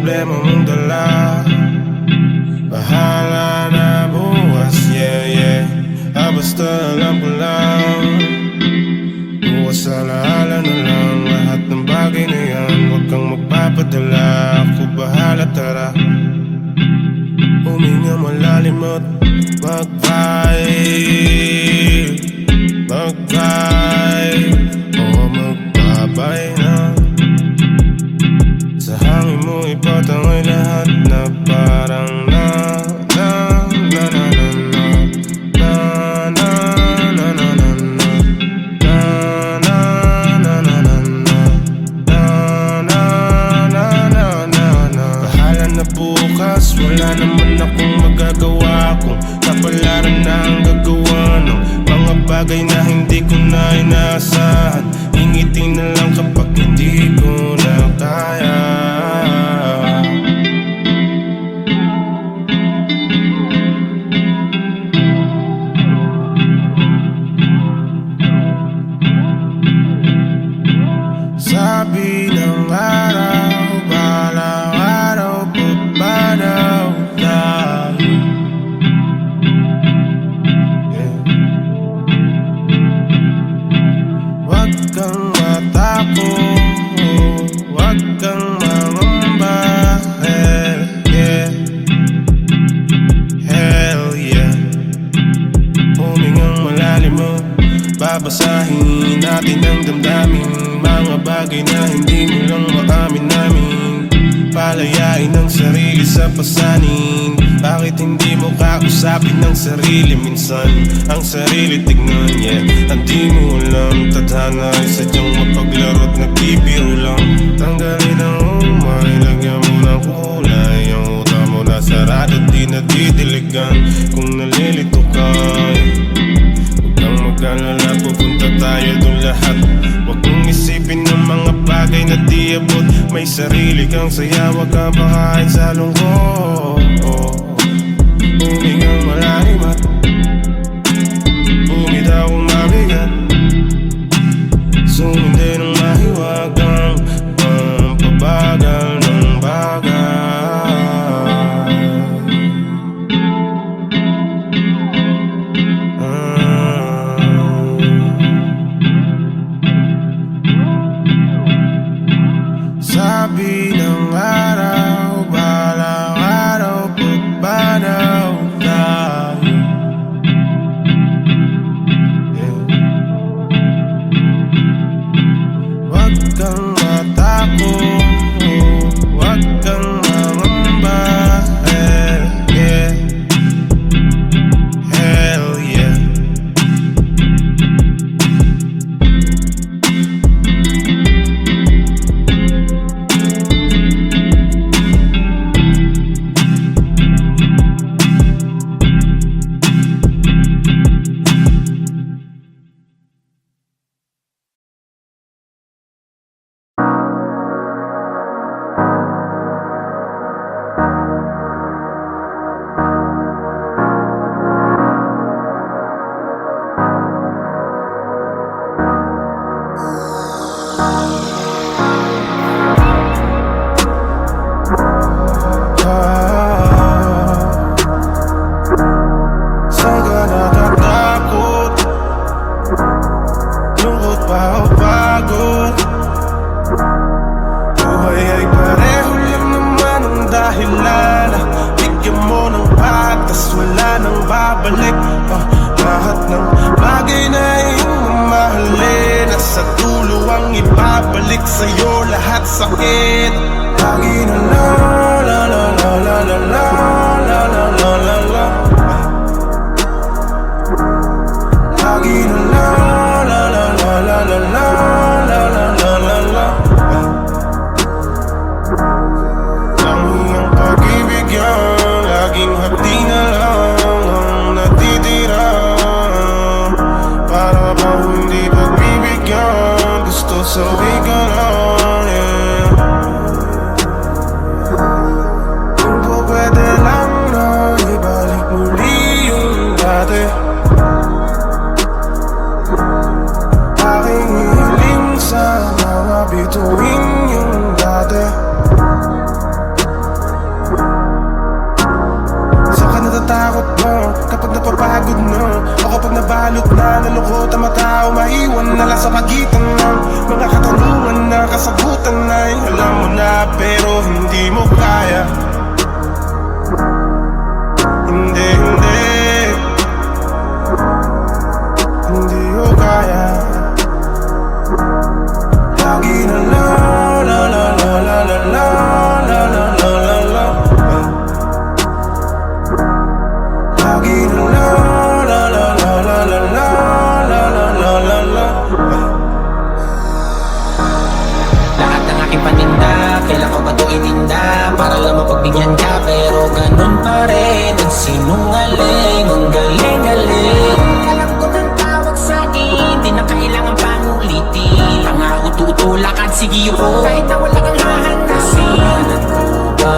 problema mong dala. Bahala na bukas, yeah, yeah. Basta alam ko lang, bukas alaala na lang lahat ng bagay na yan. Huwag kang magpapadala, ako bahala, tara. Huminga malalim at mag-vibe, mag-vibe, o magbabay na. Sa hangin mo ipatangay lahat na parang na bukas. Wala naman akong magagawa kung kapalaran na ang gagawa ng mga bagay na hindi ko na inaasahan. Ingitin na lang kapag hindi ko na kaya. Sabi ng araw, balang araw pa daw tayo, yeah. Huwag kang matakot, huwag kang mangamba, hell yeah, hell yeah. Humingang malalim mo, babasahin natin ang damdaming mga bagay na hindi mo lang maamin namin. Palayain ang sarili sa pasanin. Bakit hindi mo kausapin ng sarili minsan? Ang sarili tignan, yeah. Hindi mo alam, tadhana ay sadyang mapaglaro't nagbibiro lang. Tanggalin ang umay, lagyan mo ng kulay. Ang utak mo na sarado, di nadidiligan. Kung nalilito ka, huwag kang mag-alala, pupunta tayo dun lahat. Huwag kong isipin ng mga bagay na di abot. May sarili kang saya, huwag kang pakain sa lungkot. Humingang malalim at bumitaw kung mabigat. Sumindi ng mahiwagang pampabagal ng bagay. Sabi ng araw, balang araw pa daw tayo, yeah. Huwag kang matakot, huwag kang mangamba, hell yeah, hell yeah. Saan ka natatakot? Lungkot pa o pagod? Buhay ay pareho lang naman ang dahilan. Bigyan mo ng patas, wala nang babalik. Lahat ng bagay na iyong mamahalin, nasa dulo ang ibabalik sa'yo lahat sakit. Lagi na la la la la la la la la la la la la. Lagi na la la la la la la la la la la la la. Ang iyong pag-ibig yan, laging hati na lang ang natitira. Para bang hindi pagbibigyan, gusto sabi ka lang, yeah. Nagsinungalingan ka pero ganun pa rin. Nagsinungaling, ang galing-galing. Alam ko ng tawag sa'kin, di na kailangan pang ulitin. Pangako tutulakan, sige ko, kahit na wala kang hahanapin. Ko ba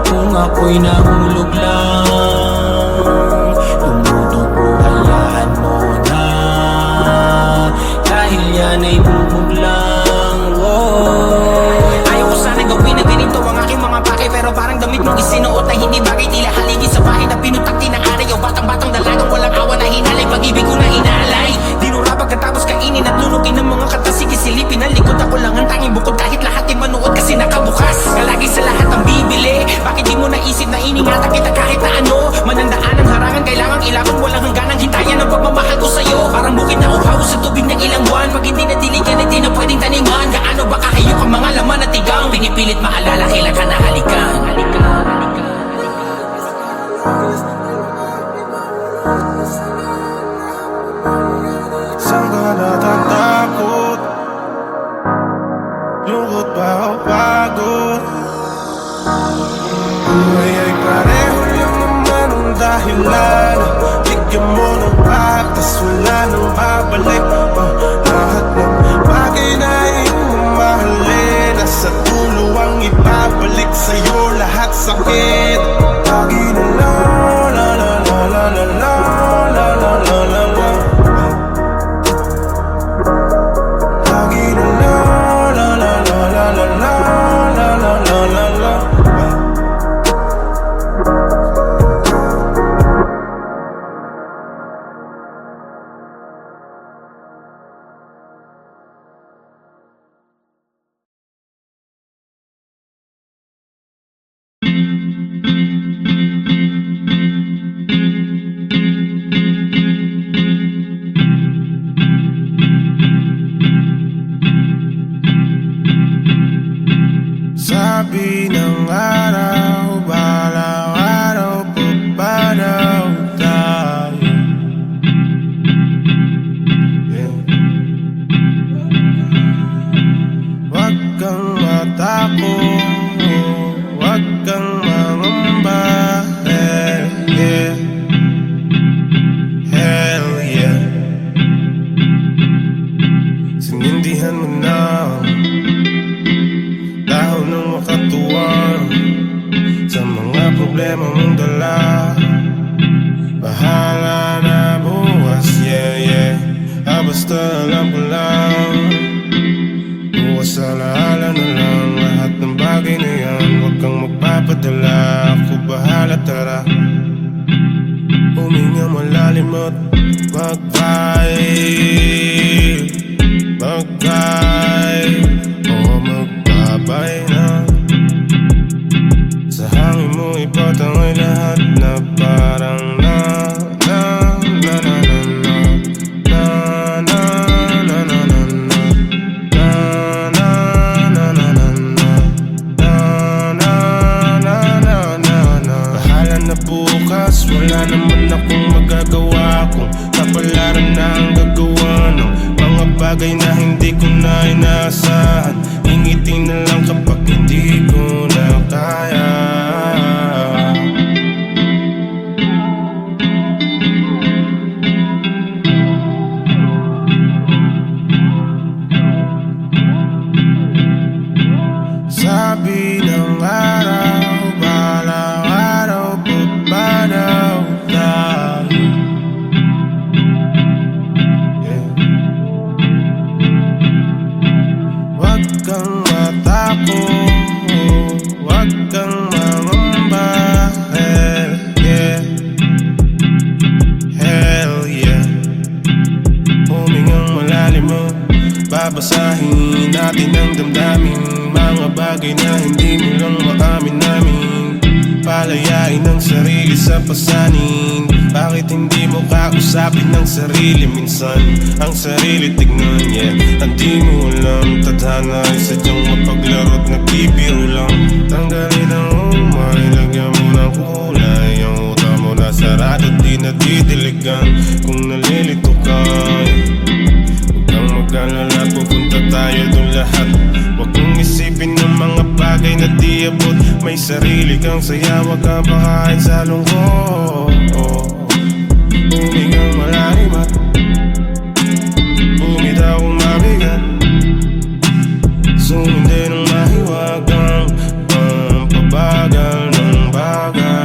kung ako'y nahulog lang? Tumutubo, hayaan mo na, dahil yan ay bubuglang. Ayaw ko sana gawin na ganito ang aking mga pakay, pero parang damit mong isinuot na hindi bagay. Tila haligi sa bahay na pinutak tinangaray. O batang-batang dalagang walang awa na hinalay. Pag-ibig ko na inaalay, dinura pagkatapos kainin at lunugin ng mga kata. Sige silipin ang likod, ako lang ang tanging bukod. Kahit lahat ay manuot kasi nakabukas. Kalagi sa lahat ang bibili. Bakit di mo naisip na iningatan kita kahit na ano? Manandaan ang harangan, kailangang ilakon. Walang hangganang hintayan ang pagmamahal ko sa'yo. Parang bukid na uhaw sa tubig ng ilang buwan. Pag hindi nadiligan ay di na pwedeng taniman. Gaano ba kahayok ang mga laman at tigang? Pinipilit maalala, kailan ka nahalikan. Saan ka natatakot? Lungkot ba o pagod? Buhay ay pareho lang naman ang dahilan. Bigyan mo ng patas, wala nang babalik. Lahat ng bagay na iyong mamahalin, nasa dulo ang ibabalik sa'yo lahat sakit. Lagi na la la la la la la la la la la la la. Lagi na la la la la la la la la la la la la. Sabi ng araw, balang araw, pagpanaw tayo. Huwag kang matakot, huwag kang mangamba. Hell yeah. Sinindihan mo na dahon ng makatuwang sa mga problema mong dala. Bahala na bukas, yeah, yeah. Basta alam ko lang, bukas alaala na lang lahat ng bagay na yan. Huwag kang magpapadala, ako bahala, tara. Huminga malalim at mag-vibe, mag-vibe, o magbabay na. Sa hangin mo ipatangay lahat na parang na na na na na na na na na na na na na na na. Bahala na bukas, wala naman akong magagawa kung kapalaran na ang gagawa ng mga bagay na hindi ko na inaasahan. Ngingiti na lang kapag hindi ko na kaya. Sabi ng araw, balang araw, pagpanaw tayo. Huwag kang matakot, huwag kang mangamba. Hell yeah, hell yeah. Humingang malalim mo, babasahin natin ang damdamin. Mga bagay na hindi mo lang maamin namin. Palayain ang sarili sa pasanin. Bakit hindi mo kausapin ng sarili minsan? Ang sarili tignan, yeah. Hindi mo alam, tadhana ay sadyang mapaglaro't nagbibiro lang. Tanggalin ang umay, lagyan mo ng kulay. Ang utak mo na sarado, di nadidiligan. Kung nalilito ka, huwag kang mag-alala, pupunta tayo doon lahat. Huwag kong isipin ng mga bagay bagay na di abot. May sarili kang saya, wag kang pakain sa lungkot. Humingang malalim at bumitaw kung mabigat. Sumindi ng mahiwagang pampabagal ng bagay.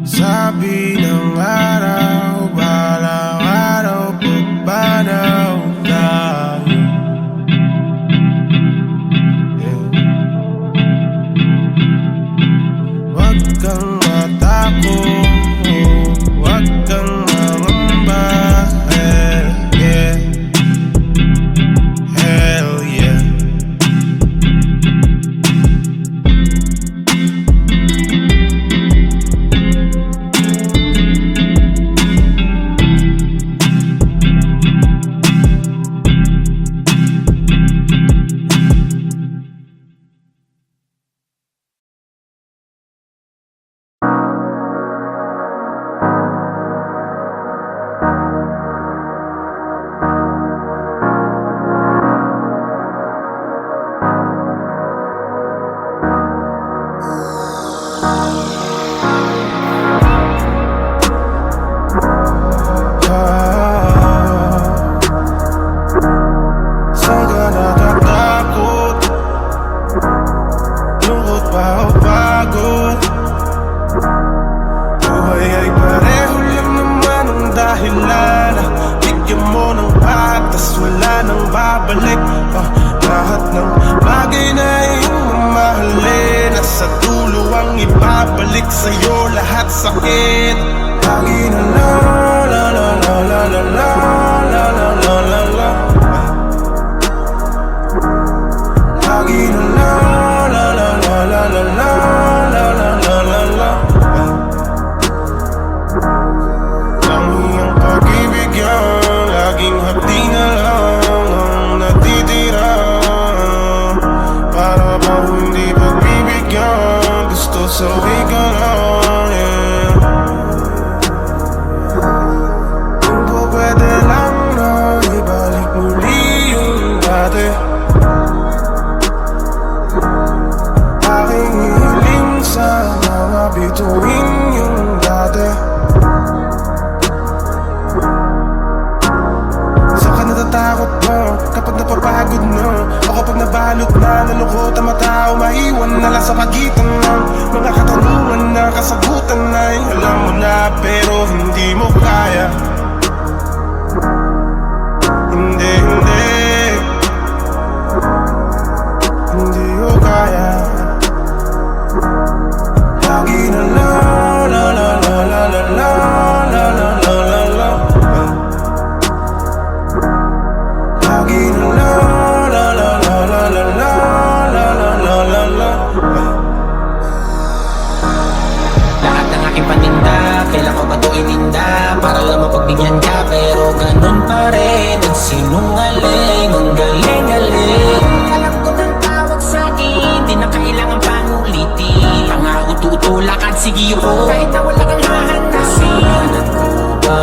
Sabi ng araw, balang araw, pagbanaw tayo. Huwag kang matakot, huwag kang mangamba. Yeah. Hell yeah. Saan ka natatakot? Lungkot ba o pagod? Buhay ay pareho lang naman ang dahilan. Bigyan mo ng patas, wala nang babalik. Lahat ng bagay na iyong mamahalin, nasa dulo ang ibabalik sa'yo lahat sakit. Lagi na la la la la la la la la la la la la. Lagi na la la la la la la la la la la la la. Ang iyong pag-ibig yan, laging hapdi na lang ang natitira. Para bang hindi pagbibigyan, gusto sabi ka lang, yeah. Kung po pwede lang na ibalik muli yung dati. Aking hiling sa mga bituin yung dati. Saan ka natatakot mo kapag napapagod mo? O kapag nabalot na nalungkot ang matao, maiwan na lang sa pagitan ng mga katanungan na kasagutan ay alam mo na pero hindi mo kaya. Hindi, hindi, hindi ko kaya. Lagi na la la la la la la la la la la la la. Lagi na la la la la la la la la la la la. Lahat ng aking paninda, kailan ko ba ito ininda? Para lang mapagbigyan ka, pero ganun pa rin. Nagsinungaling, ang galing-galing. Alam ko ng tawag sa'kin, di na kailangan pang ulitin. Pangako tutulakan, sige ko, kahit na wala kang hahanapin. Hanap ko ba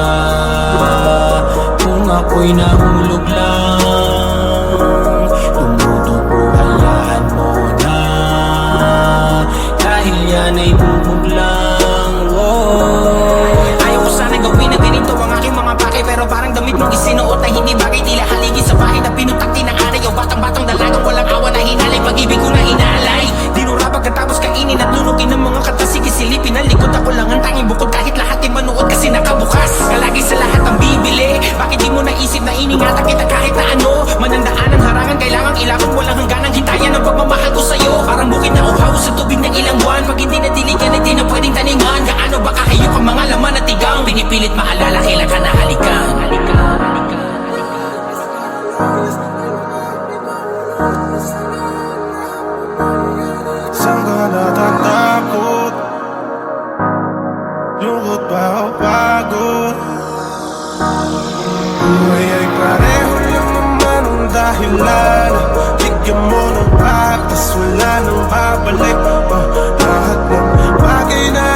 kung ako'y nahulog lang? Tumutubo, hayaan mo na, dahil yan ay bubuglang. Ayaw ko sana gawin na ganito ang aking mga bagay, pero parang damit mong isinuot na hindi bagay. Tila haligi sa bahay na pinutak tinangaray. O batang-batang dalagang walang awa na hinalay. Pag-ibig ko na inaalay, dinura pagkatapos kainin at lunugin ng mga kata. Sige silipin ang likod, ako lang ang tanging bukod. Kahit lahat ay manuot kasi nakabukas. Kalagi sa lahat ang bibili. Bakit di mo naisip na iningatan kita kahit na ano? Manandaan ang harangan, kailangang ilakong walang hangganang hitayan ang pagmamahal ko sa'yo. Parang bukid na uhaw sa tubig ng ilang buwan. Pag hindi na diligan ay di na pwedeng taningan. Gaano ba kahayok ang mga laman at tigang? Pinipilit maalala, kailan ka nahalikan. Saan ka natatakot? Lungkot ba o pagod? Buhay ay pareho lang naman ang dahilan. Bigyan mo ng patas, wala nang babalik. Lahat ng bagay na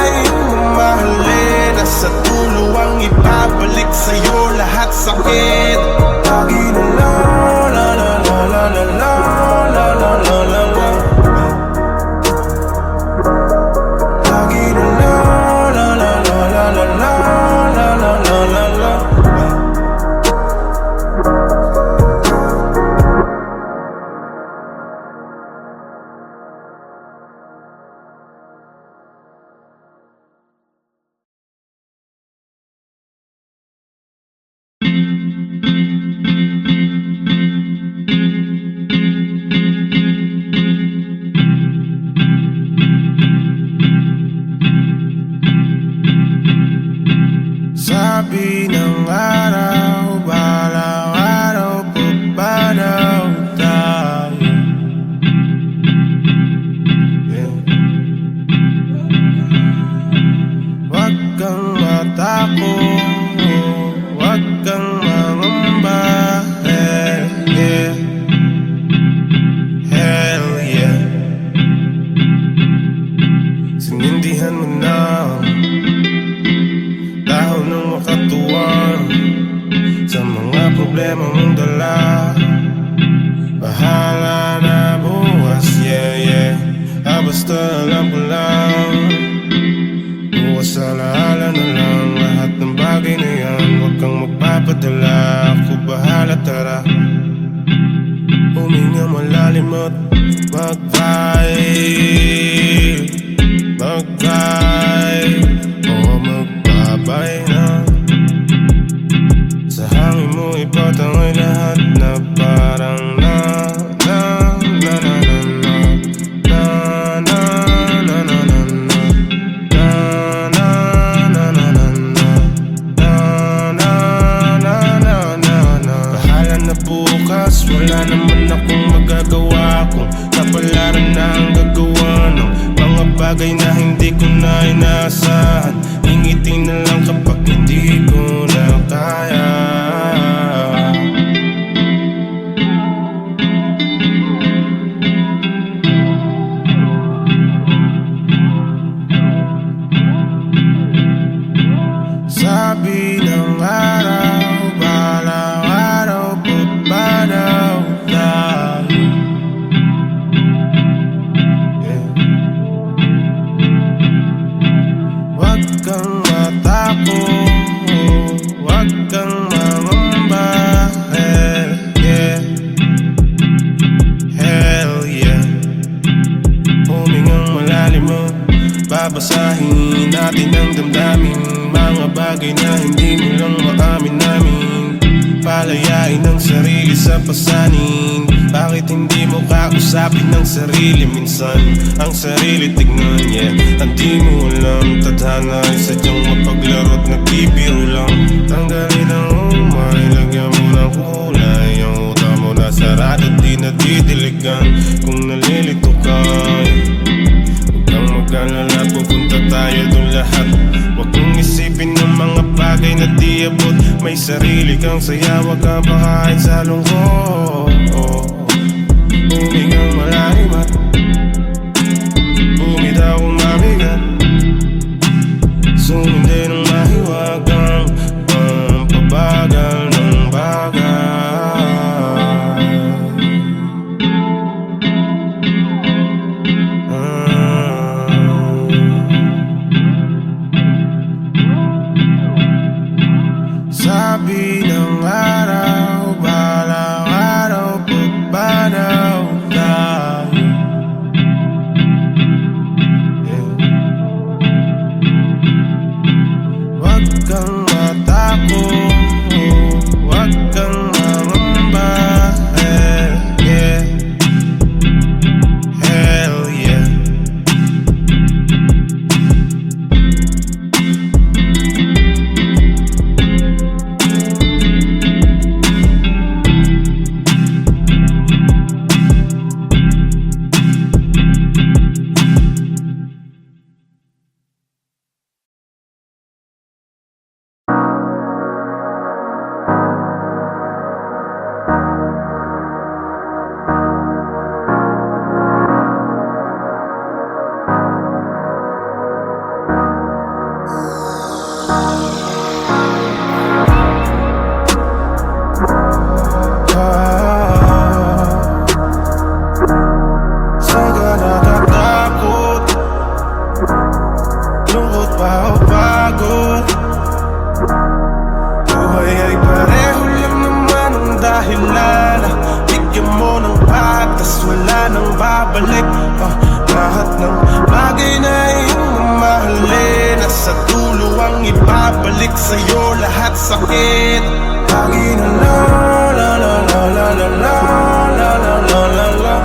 Sabi ng araw, balang araw pa daw tayo. Huwag kang matakot, huwag kang mangamba. Hell yeah. Sinindihan mo na dahon ng makatuwang sa mga problema mong dala. Bahala na bukas, yeah, yeah. Basta alam ko lang, bukas alaala na lang lahat ng bagay na yan. Huwag kang magpapadala, ako bahala, tara. Huminga malalim at mag-vibe, mag-vibe, o magbabay na. Sa hangin mo ipatangay lahat na parang na bukas, wala naman akong magagawa kung kapalaran na ang gagawa ng mga bagay na hindi ko na inaasahan. Ingiti na lang kapag hindi ko na kaya. Sabi ng araw, balang araw pa daw tayo. Huwag kang matakot, huwag kang mangamba. Hell yeah. Humingang malalim mo, babasahin natin ang damdamin. Mga bagay na hindi mo lang maamin namin. Palayain ang sarili sa pasanin. Bakit hindi mo kausapin ng sarili minsan? Ang sarili tignan, yeah. Hindi mo alam, tadhana ay sadyang mapaglaro't nagbibiro lang. Tanggalin ang umay, lagyan mo ng kulay. Ang uta mo na sarado, di nadidiligan. Kung nalilito ka, huwag kang mag-alala, pupunta tayo dun lahat. Huwag kong isipin ng mga bagay na di abot. May sarili kang saya, huwag kang pakain sa lungkot. Humingang malalim at bumitaw kung mabigat. Sumindi ng mahiwagang pampabagal ng bagay. Sabi ng araw, balang araw pa daw tayo. Huwag kang matakot, huwag kang mangamba. Hell yeah. babalik lahat ng bagay na iyong mamahalin. Nasa dulo ang ibabalik sa'yo lahat sakit. Lagi na la la la la la la la la la la la la.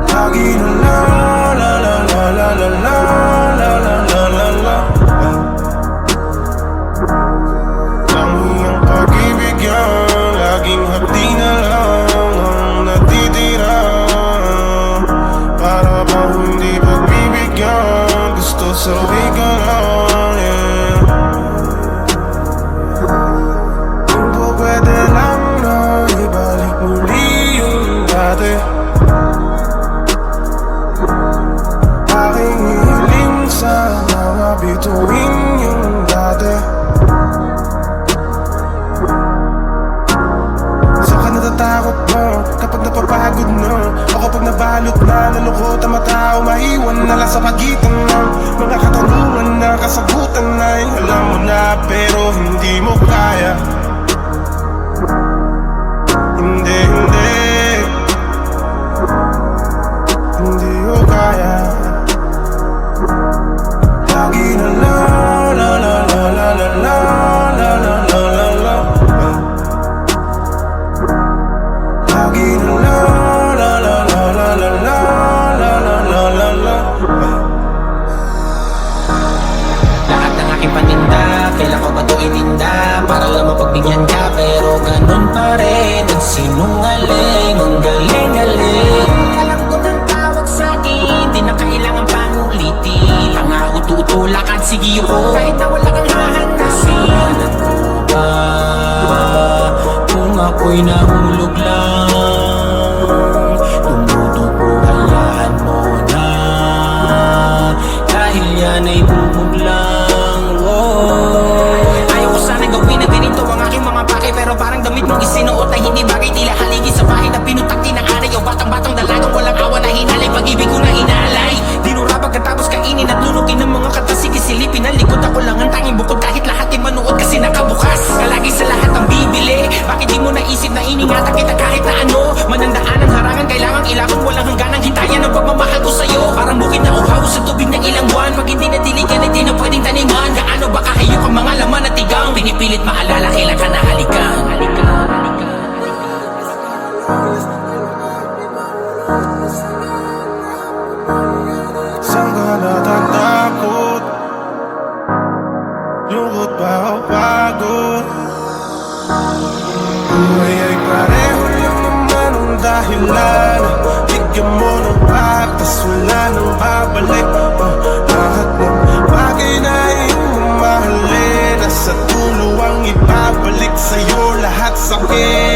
Lagi na la la la la la la la la la la la la. nawawala sa pagitan ng mga katanungan na kasagutan ay alam mo na pero hindi mo kaya. Hindi, hindi, hindi ko kaya. Lagi na la la la la la la la la la la la la. Lagi na la la la la la la la la la la la. Lahat ng aking paninda, kailan ko ba ito ininda? Para lang mapagbigyan ka, pero ganun pa rin nagsinungaling, ang galing-galing. Alam ko ng tawag sa'kin, di na kailangan pang ulitin. Pangako tutulakan, sige ko, kahit na wala kang hahanapin. Alam ko ba, kung ako'y nahulog lang, tumutubo, hayaan mo na, dahil yan ay bubog lang. Ayaw ko sana gawin na ganito ang aking mga pake, pero parang damit mong isinuot na hindi bagay. Tila haligi sa bahay na pinutakti ng aray, o batang-batang dalagang walang awa na hinalay. Pag-ibig ko na inaalay, dinura pagkatapos kainin at lunukin ng mga kata. Sige silipin ang likod, ako lang ang tanging bukod, kahit lahat ay manuot kasi nakabukas. Kalagi sa lahat ang bibili, bakit di mo naisip na iningatan kita kahit na ano? Manandaan ang harangan, kailangang ilaban, walang hangganang hintayan ang pagmamahal ko sa'yo. Parang bukid na uhaw sa tubig ng ilang buwan, pag hindi nadiligan ay di na pwedeng taniman. Gaano ba kahayok ang mga laman at tigang, pinipilit maalala kailan ka nahalikan. Saan ka natatakot? Lungkot ba o pagod? Buhay ay pareho lang naman ang dahilan. Bigyan mo ng patas, wala nang babalik. Lahat ng bagay na iyong mamahalin, nasa dulo ang ibabalik sa'yo lahat sakit.